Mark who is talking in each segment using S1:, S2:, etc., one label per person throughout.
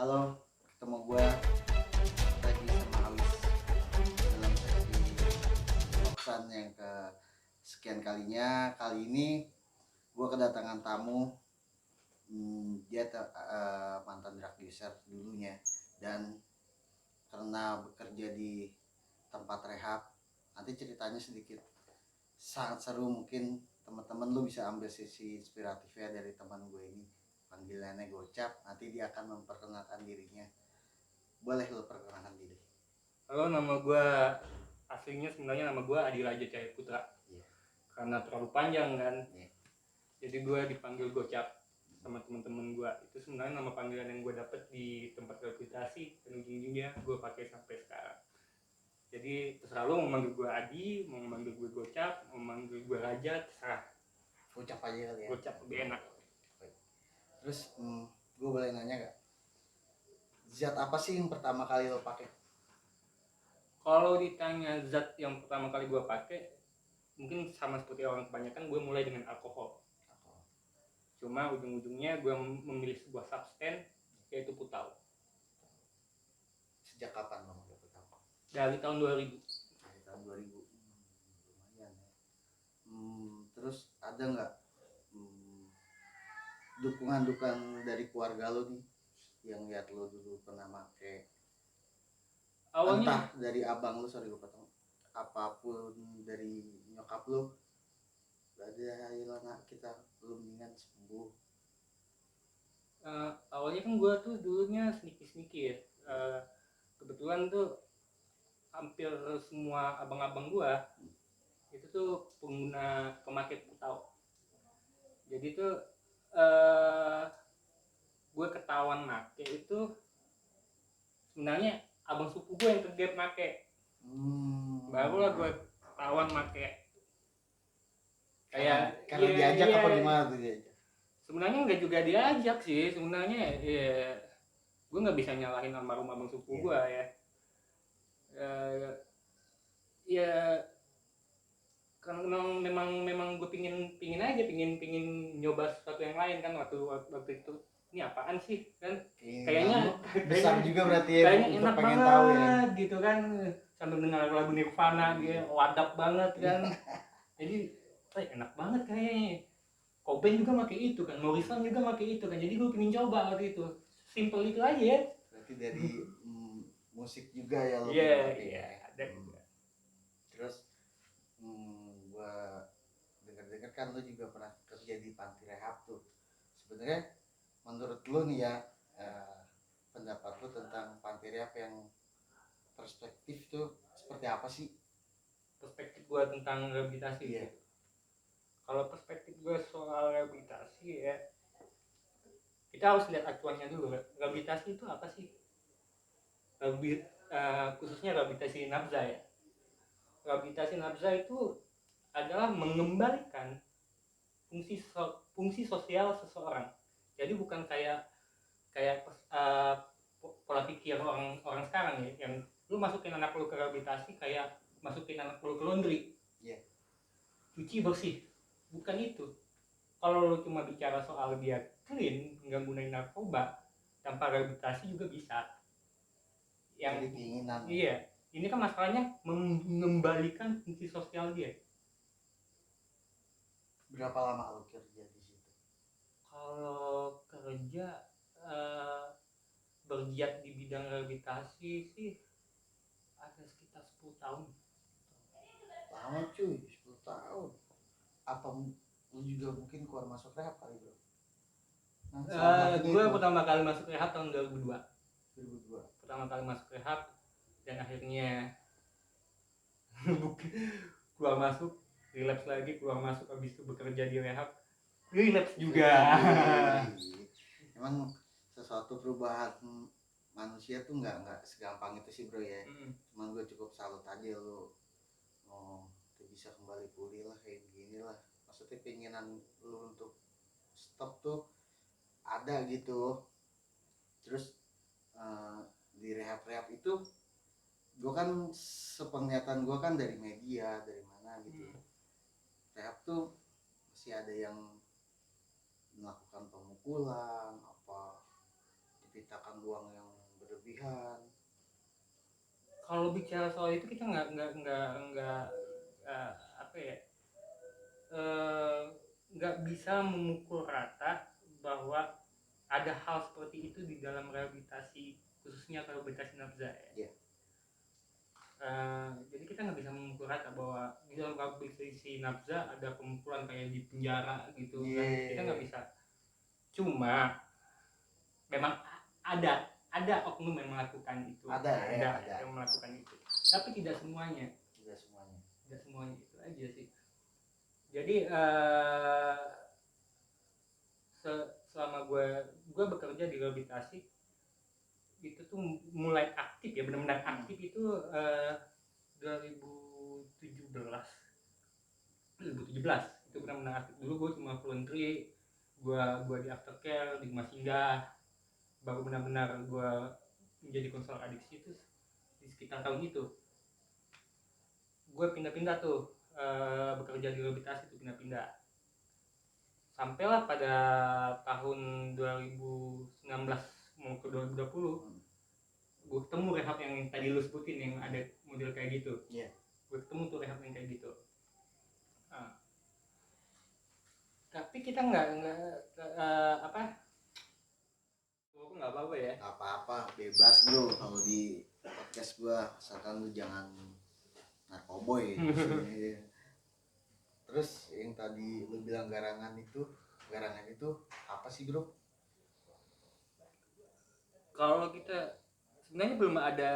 S1: Halo, ketemu gue lagi sama Awis dalam sesi Oksan yang ke sekian kalinya. Kali ini gue kedatangan tamu. Dia mantan drug user dulunya, dan karena bekerja di tempat rehab. Nanti ceritanya sedikit sangat seru, mungkin teman-teman lu bisa ambil sisi inspiratifnya dari teman gue ini. Panggilannya Gocap. Nanti dia akan memperkenalkan dirinya. Boleh lu perkenalkan diri?
S2: Halo, nama gue aslinya sebenarnya nama gue Adi Raja Cahaya Putra.
S1: Iya.
S2: Karena terlalu panjang kan,
S1: Iya.
S2: jadi gue dipanggil Gocap sama teman-teman gue. Itu sebenarnya nama panggilan yang gue dapet di tempat rehabilitasi, dan ujung-ujungnya gue pakai sampai sekarang. Jadi terserah lo mau manggil gue Adi, mau manggil gue Gocap, mau manggil gue Raja, terserah.
S1: Gocap aja kali ya.
S2: Gocap lebih enak.
S1: Terus gue boleh nanya gak, zat apa sih yang pertama kali lo pakai?
S2: Kalau ditanya zat yang pertama kali gue pakai, mungkin sama seperti orang kebanyakan, gue mulai dengan alkohol. Cuma ujung-ujungnya gue memilih sebuah substan, yaitu putau.
S1: Sejak kapan lo mulai pertama?
S2: Dari tahun 2000.
S1: Dari tahun 2000. Lumayan ya. Terus ada nggak dukungan dari keluarga lo nih yang lihat lo dulu pernah pakai? Entah
S2: Awalnya
S1: dari abang lo, sorry gue potong, apapun dari nyokap lo, ada ayolah kita belum mendingan sembuh.
S2: awalnya kan gue tuh dulunya sneaky ya. Kebetulan tuh hampir semua abang-abang gue itu tuh pemakai putau. Jadi tuh uh, gue ketahuan make itu sebenarnya abang sepupu gue yang kegep make. Barulah gue ketahuan make.
S1: Karena diajak
S2: iya,
S1: apa gimana tuh diajak?
S2: sebenarnya nggak juga diajak sih sebenarnya. Ya, gue nggak bisa nyalahin almarhum abang sepupu gue ya. Ya karena memang gue pingin aja pingin nyoba sesuatu yang lain kan. Waktu itu ini apaan sih kan, kayaknya
S1: besar juga berarti ya,
S2: kayaknya
S1: untuk
S2: enak
S1: pengen
S2: banget
S1: tahu ya
S2: gitu kan, sambil dengar lagu Nirvana dia wadak banget kan. Jadi enak banget kayaknya. Cobain juga pakai itu kan, Morrison juga pakai itu kan, jadi gue pengen coba waktu itu. Simple itu aja ya.
S1: Berarti dari musik juga ya lo
S2: Iya,
S1: ya.
S2: ada.
S1: Terus gua dengar kan lo juga pernah kerja di panti rehab tuh. Sebenarnya menurut lo nih ya, pendapat lo tentang panti rehab yang perspektif tuh seperti apa sih?
S2: Perspektif gue tentang rehabilitasi gitu. Kalau perspektif gue soal rehabilitasi ya, kita harus lihat acuannya dulu. Rehabilitasi itu apa sih? Khususnya rehabilitasi nafza ya. Rehabilitasi nafza itu adalah mengembalikan fungsi sosial seseorang. Jadi bukan kayak kayak pola pikir orang sekarang ya, yang lu masukin anak lu ke rehabilitasi kayak masukin anak lu ke laundry. Cuci bersih, bukan itu. Kalau lu cuma bicara soal dia clean, nggak gunain narkoba, tanpa rehabilitasi juga bisa. Yang
S1: keinginan.
S2: Iya, ini kan masalahnya mengembalikan fungsi sosial dia.
S1: Berapa lama lo kerja di situ?
S2: Kalau kerja bergiat di bidang rehabilitasi sih ada sekitar 10 tahun.
S1: Lama cuy, 10 tahun. Apa lu juga mungkin keluar masuk rehab kali bro?
S2: Gue pertama kali masuk rehab tahun 2002.
S1: 2002.
S2: Pertama kali masuk rehab dan akhirnya keluar masuk, relapse lagi, keluar masuk, habis itu bekerja di rehab, relapse juga.
S1: Emang sesuatu perubahan manusia tuh nggak segampang itu sih bro ya. Cuman gue cukup salut aja lo bisa kembali pulih lah kayak gini lah. Maksudnya keinginan lu untuk stop tuh ada gitu. Terus di rehab itu gue kan, sepenglihatan gue kan dari media, dari mana gitu, rehab tuh masih ada yang melakukan pemukulan apa, menciptakan ruang yang berlebihan.
S2: Kalau bicara soal itu kita nggak apa ya, eh, nggak bisa memukul rata bahwa ada hal seperti itu di dalam rehabilitasi, khususnya rehabilitasi nafza ya.
S1: Iya.
S2: Jadi kita nggak bisa memukul rata bahwa di dalam rehabilitasi nafza ada pemukulan kayak di penjara gitu kan. Kita nggak bisa. Cuma memang ada oknum yang melakukan itu.
S1: Ada.
S2: Yang melakukan itu. Tapi tidak semuanya. Tidak semuanya itu aja sih. Jadi selama gue bekerja di rehabilitasi itu tuh mulai aktif ya, benar-benar aktif itu 2017 itu benar-benar aktif. Dulu gue cuma voluntary, gue di aftercare, di rumah singgah. Baru benar-benar gue menjadi konselor adiksi itu di sekitar tahun itu. Gue pindah-pindah tuh, bekerja di rehabilitasi itu pindah-pindah. Sampailah pada tahun 2019 mau ke 2020, gue ketemu rehab yang tadi lu sebutin yang ada model kayak gitu. Gue ketemu tuh rehab yang kayak gitu. Tapi kita nggak aku nggak apa-apa ya.
S1: Nggak apa-apa, bebas bro kalau di podcast gua, asalkan lu jangan narkoboy. Terus yang tadi lu bilang garangan itu apa sih bro?
S2: Kalau kita sebenarnya belum ada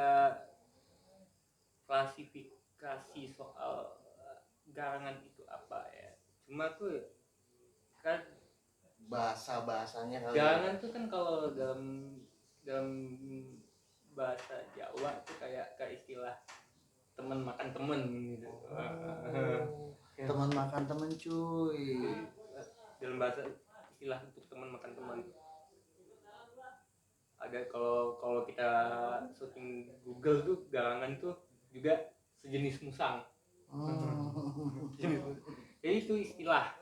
S2: klasifikasi soal garangan itu apa ya. Cuma tuh kan
S1: bahasanya kali
S2: garangan tuh kan kalau dalam bahasa Jawa tuh kayak istilah teman makan temen gitu.
S1: Teman makan temen cuy.
S2: Dalam bahasa istilah untuk teman makan teman. Ada kalau kita searching Google tuh garangan tuh juga sejenis musang. Jadi itu istilah.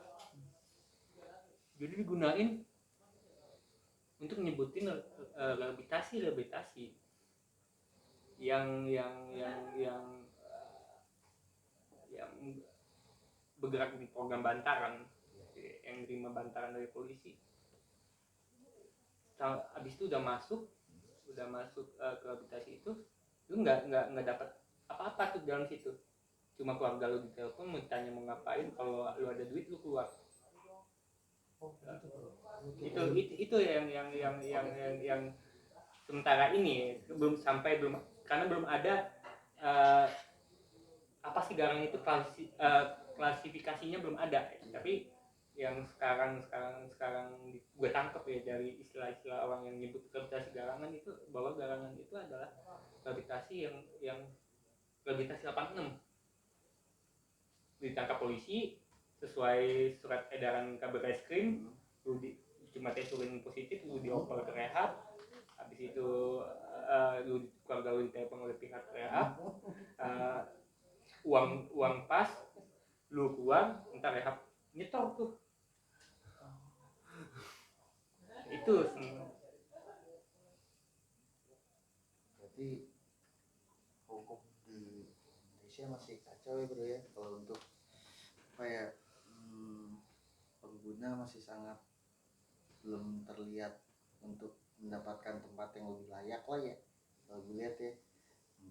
S2: Jadi digunain untuk nyebutin rehabilitasi yang bergerak di program bantaran, yang terima bantaran dari polisi. Habis itu udah masuk ke rehabilitasi itu, lu nggak dapat apa-apa tuh dalam situ. Cuma keluarga lu ditelepon mau ditanya mau ngapain, kalau lu ada duit lu keluar. Itu yang sementara ini karena belum ada apa sih garangan itu klasifikasinya belum ada. Tapi yang sekarang gue tangkap ya dari istilah-istilah orang yang nyebut rehabilitasi garangan itu, bahwa garangan itu adalah rehabilitasi yang rehabilitasi 86 ditangkap polisi sesuai surat edaran Kabar Reskrim, lu cuma tes urin positif, lu dioper ke rehab. Habis itu keluarga lu ditelepon oleh pihak rehab, uang pas, lu keluar, entar rehab nyetor tuh. Itu semua.
S1: Berarti hukum di Indonesia masih kacau ya bro ya, kalau untuk apa ya, pengguna masih sangat belum terlihat untuk mendapatkan tempat yang lebih layak lah ya kalau gue lihat ya.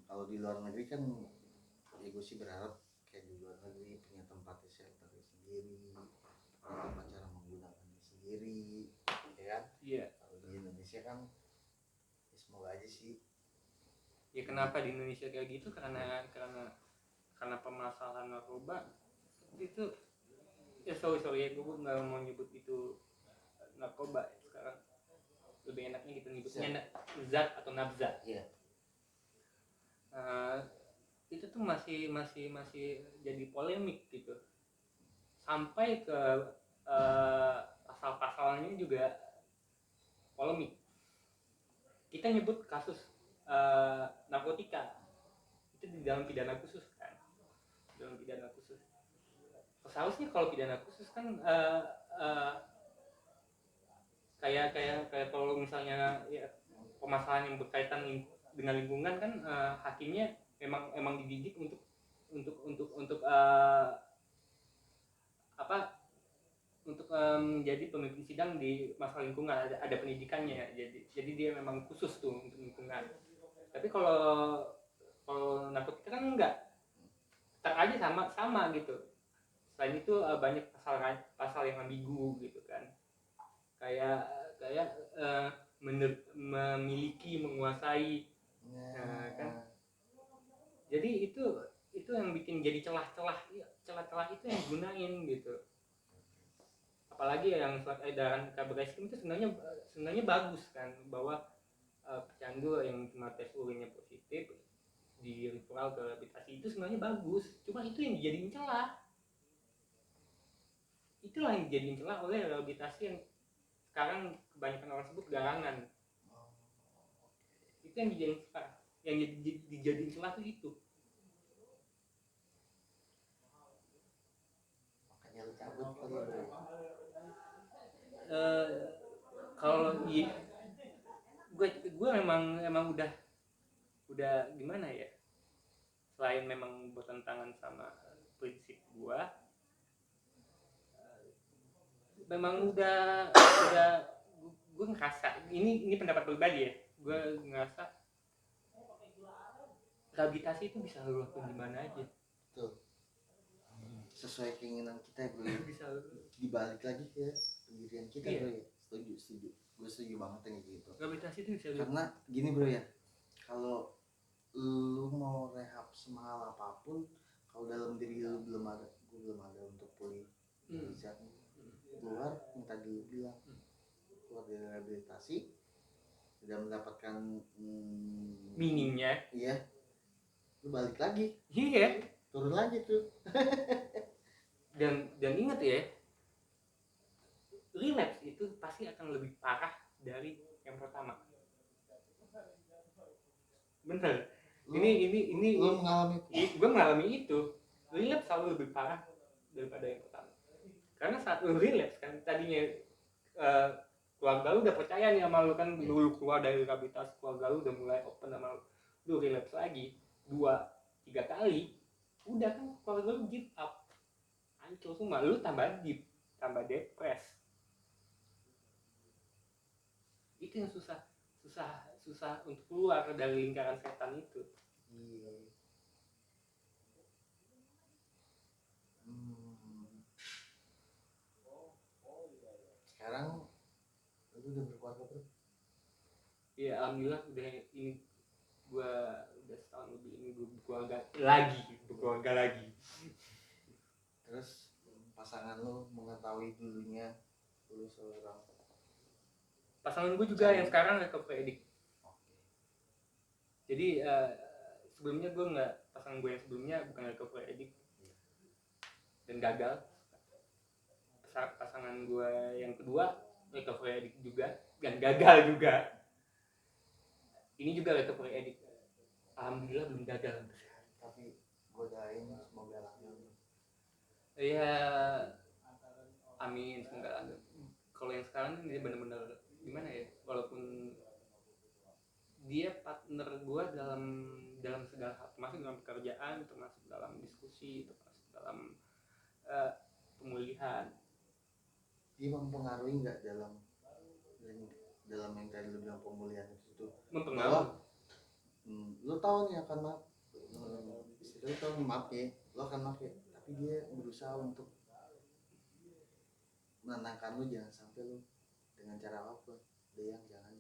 S1: Kalau di luar negeri kan ya gue sih berharap kayak di luar negeri punya tempat shelternya sendiri, punya tempat cara menggunakannya sendiri, ya kan?
S2: Iya.
S1: Kalau di Indonesia kan ya semoga aja sih.
S2: Ya kenapa di Indonesia kayak gitu, karena permasalahan narkoba itu ya. Sorry ya, gue nggak mau nyebut itu narkoba ya. Sekarang lebih enaknya gitu nyebutnya zat atau nafza.
S1: Iya.
S2: Itu tuh masih jadi polemik gitu, sampai ke pasal-pasalnya juga polemik. Kita nyebut kasus narkotika itu di dalam pidana khusus kan, dalam pidana khusus. Seharusnya kalau pidana khusus kan kayak kalau misalnya ya, permasalahan yang berkaitan dengan lingkungan kan hakimnya emang dididik untuk menjadi pemimpin sidang di masalah lingkungan, ada pendidikannya ya. Jadi dia memang khusus tuh untuk lingkungan. Tapi kalau narkotika kan enggak, tetap aja sama gitu. Selain itu banyak pasal yang ambigu gitu kan, kayak memiliki, menguasai, kan. Jadi itu yang bikin jadi celah-celah itu yang gunain gitu. Apalagi yang surat edaran Kabar Reskrim itu sebenarnya bagus kan, bahwa pecandu yang cuma tes urinnya positif di referral ke rehabilitasi itu sebenarnya bagus, cuma itu yang dijadiin celah. Itulah yang dijadiin celah oleh rehabilitasi yang sekarang kebanyakan orang sebut garangan. Itu yang dijadiin celah, yang dijadiin celah itu.
S1: Makanya lu cabut kali ya.
S2: Kalau gue memang udah gimana ya, selain memang bertentangan sama prinsip gue, memang udah gue ngerasa ini pendapat pribadi ya, gue ngerasa rehabilitasi itu bisa lo lakuin di mana aja.
S1: Tuh. Sesuai keinginan kita ya bro.
S2: Bisa
S1: dibalik lagi ke pendirian kita
S2: iya.
S1: Bro ya. Setuju. Gue setuju banget yang gitu.
S2: Rehabilitasi itu bisa
S1: Karena gini bro ya, kalau lu mau rehab semahal apapun, kalau dalam diri lu belum ada untuk pulih, bisa keluar yang tadi lu bilang, keluar dari rehabilitasi sudah mendapatkan
S2: minimnya,
S1: iya, lu balik lagi,
S2: iya,
S1: turun lagi tuh.
S2: dan ingat ya, relapse itu pasti akan lebih parah dari yang pertama. Bener. Ini
S1: lu mengalami
S2: gue mengalami itu. Relapse selalu lebih parah daripada yang pertama. Karena saat lu relapse kan, tadinya keluarga lu udah percaya nih sama lu kan, lu keluar dari rehabilitasi, keluarga lu udah mulai open sama lu relapse lagi 2-3 kali, udah kan keluarga lu give up, hancur semua, lu tambah deep, tambah depres. Itu yang susah untuk keluar dari lingkaran setan itu.
S1: Sekarang lu udah berkeluarga bro?
S2: Iya, alhamdulillah udah ini, gua udah setahun lebih ini gue berkeluarga lagi.
S1: Terus pasangan lu mengetahui dulunya lu seorang
S2: pasangan gue juga yang sekarang recovery addict. Jadi sebelumnya gue nggak, pasangan gue yang sebelumnya bukan recovery addict dan gagal. Pasangan gue yang kedua recovery addict juga dan gagal juga. Ini juga recovery addict, alhamdulillah belum gagal.
S1: Tapi godain semoga langgeng.
S2: Iya, amin, semoga langgeng. Kalau yang sekarang ini benar-benar gimana ya, walaupun dia partner gue dalam segala hal, termasuk dalam pekerjaan, termasuk dalam diskusi, termasuk dalam pemulihan.
S1: Dia mempengaruhi nggak dalam yang tadi lu bilang pemulihan itu?
S2: Mempengaruhi.
S1: Lu tahu nih akan lu tahu maaf ya, lu akan maaf ya, tapi dia berusaha untuk menenangkan lu, jangan sampai lu dengan cara apapun dia yang jangan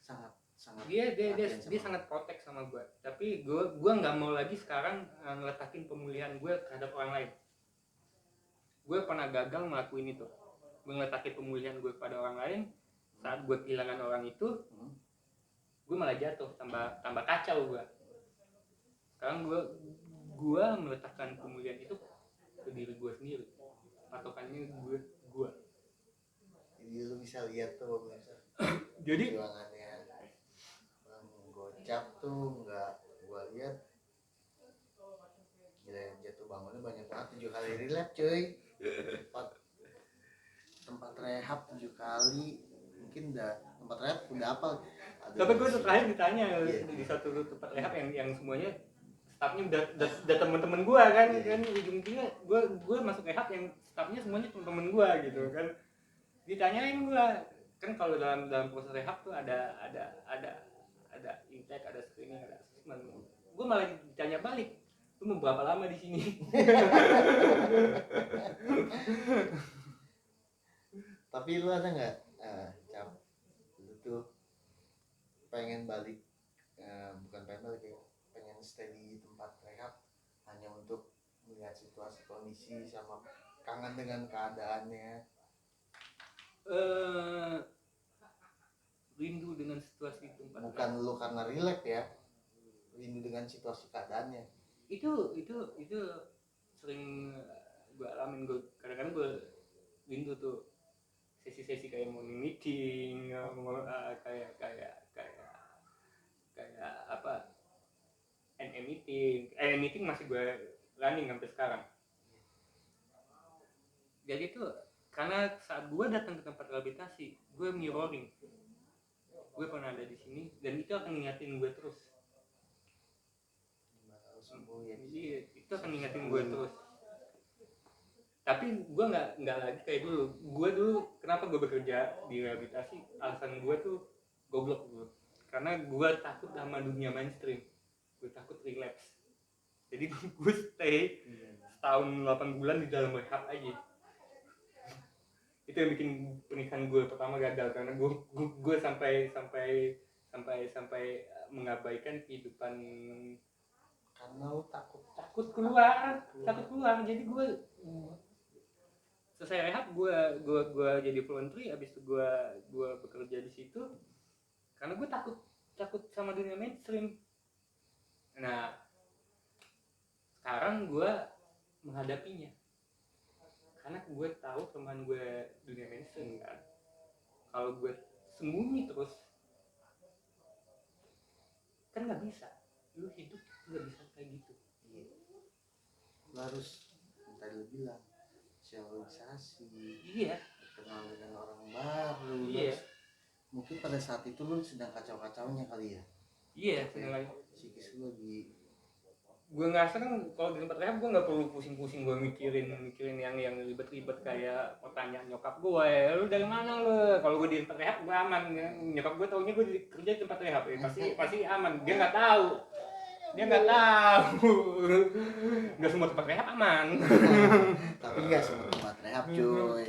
S1: sangat
S2: dia sangat protek sama gue. Tapi gue nggak mau lagi sekarang ngeletakin pemulihan gue terhadap orang lain. Gue pernah gagal ngelakuin itu, gue ngeletakin pemulihan gue pada orang lain. Saat gue kehilangan orang itu, gue malah jatuh, tambah kacau gue. Sekarang gue meletakkan pemulihan itu ke diri gue sendiri, patokannya gue.
S1: Jadi lu bisa lihat tuh
S2: jadi
S1: perjuangannya Bang Gocap tuh, nggak gue lihat gila, jatuh bangunnya banyak banget, 7 kali relapse cuy. tempat rehab 7 kali, mungkin tempat rehab udah apa
S2: Tapi gue terakhir ditanya
S1: Iya.
S2: di satu tempat rehab yang semuanya staffnya udah teman-teman gue kan, kan ujung-ujungnya gue masuk rehab yang staffnya semuanya teman-teman gue gitu kan. Ditanyain gue kan kalau dalam proses rehab tuh ada intake, ada screening, ada assessment. Gue malah ditanya balik, lu mau berapa lama di sini?
S1: Tapi lu ada nggak Cap, lu tuh pengen balik, bukan pengen balik ya, pengen stay di tempat rehab hanya untuk melihat situasi kondisi sama kangen dengan keadaannya?
S2: Rindu dengan situasi tempat.
S1: Bukan lu karena relax ya, rindu dengan situasi keadaannya.
S2: Itu sering gue alamin. Gue kadang-kadang gue rindu tuh sesi-sesi kayak morning meeting, kayak apa, NM meeting masih gue running sampai sekarang. Jadi tuh karena saat gue datang ke tempat rehabilitasi, gue mirroring, gue pernah ada di sini dan itu akan ngingetin gue terus. Jadi itu akan ngingetin gue terus. Tapi gue nggak lagi kayak dulu. Gue dulu kenapa gue bekerja di rehabilitasi? Alasan gue tuh goblok gue. Karena gue takut sama dunia mainstream. Gue takut relapse. Jadi gue stay setahun 8 bulan di dalam rehab aja. Itu yang bikin pernikahan gue pertama gagal karena gue sampai mengabaikan kehidupan
S1: karena lu takut
S2: keluar. Jadi gue selesai rehab gue jadi voluntary, abis itu gue bekerja di situ karena gue takut sama dunia mainstream. Nah sekarang gue menghadapinya karena gue tahu teman gue dunia mainstream kan. Kalau gue sembunyi terus kan nggak bisa, lu hidup nggak bisa kayak gitu.
S1: lu harus tadi lu bilang sosialisasi, kenal dengan orang baru. Mungkin pada saat itu lu sedang kacau-kacaunya kali ya.
S2: Sedang
S1: psikis lu lagi.
S2: Gue ngerasa kan kalau di tempat rehab gue nggak perlu pusing-pusing gue mikirin yang ribet-ribet kayak pertanyaan nyokap gue, lu dari mana lu? Kalau gue di tempat rehab gue aman. Nyokap gue taunya gue kerja di tempat rehab, pasti aman. Dia nggak tahu. Nggak semua tempat rehab aman.
S1: Tapi nggak semua tempat rehab cuy.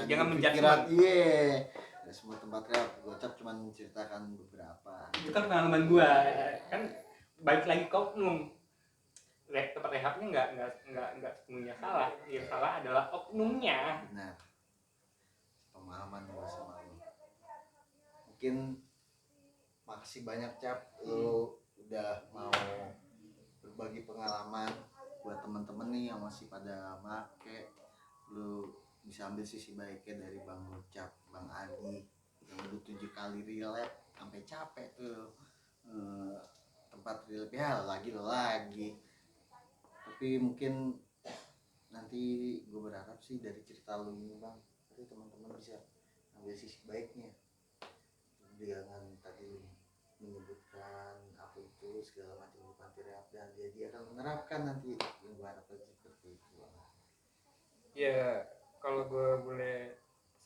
S2: Jangan menjudge.
S1: Nggak semua tempat rehab. Gue cuma menceritakan beberapa.
S2: Itu kan pengalaman gue kan. Balik lagi ke oknum, tempat rehabnya nggak sepenuhnya salah. Yang salah adalah oknumnya.
S1: Benar. Pemahaman gue sama lu. Mungkin makasih banyak Cap, lu udah mau berbagi pengalaman buat temen-temen nih yang masih pada make. Lu bisa ambil sisi baiknya dari Bang Cap, Bang Adi yang udah 7 kali relapse sampai capek tuh. Tempat relapse ya lagi. Tapi mungkin nanti gue berharap sih dari cerita lu ini Bang, nanti teman-teman bisa ambil sisi baiknya. Jangan tadi lu menyebutkan apa itu segala macam di panti rehab, dan dia akan menerapkan nanti yang gue harapkan seperti itu.
S2: Ya kalau gue boleh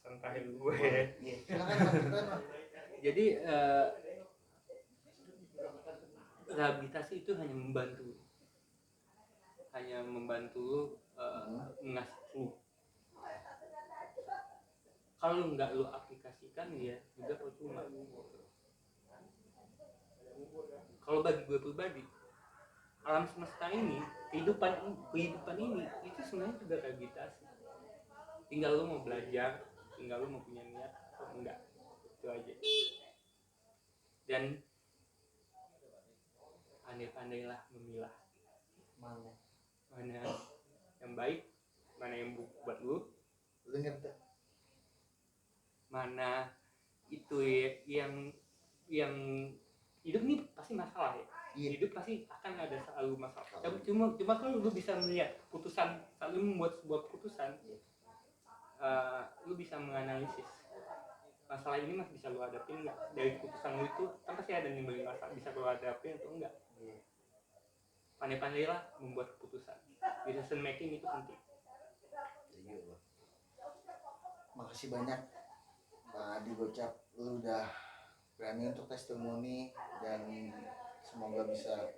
S2: santai gue ya.
S1: Silakan.
S2: Jadi rehabilitasi itu hanya membantu mengasih clue. Kalau nggak lu aplikasikan ya juga percuma. Kalau bagi gue pribadi, alam semesta ini, kehidupan ini itu sebenarnya juga rehabilitasi. Tinggal lu mau belajar, tinggal lu mau punya niat atau enggak, itu aja. Dan pandai-pandailah memilah mana yang baik, mana yang buat lu, mana itu yang hidup nih pasti masalah ya. Hidup pasti akan ada selalu masalah. Cuma kalau lu bisa melihat keputusan, selalu membuat sebuah keputusan, lu bisa menganalisis masalah ini masih bisa lo hadapin nggak? Dari keputusan lo itu kan pasti ada nimbulin masalah, bisa lo hadapin atau enggak. Pandai-pandailah membuat keputusan. Decision making itu penting.
S1: Makasih banyak Pak Adi Gocap, lu udah berani untuk testimoni dan semoga bisa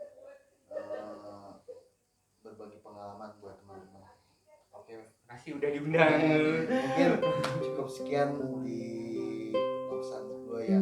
S1: berbagi pengalaman buat teman-teman. Oke,
S2: Makasih udah diundang.
S1: mungkin cukup sekian di Loksan gue ya.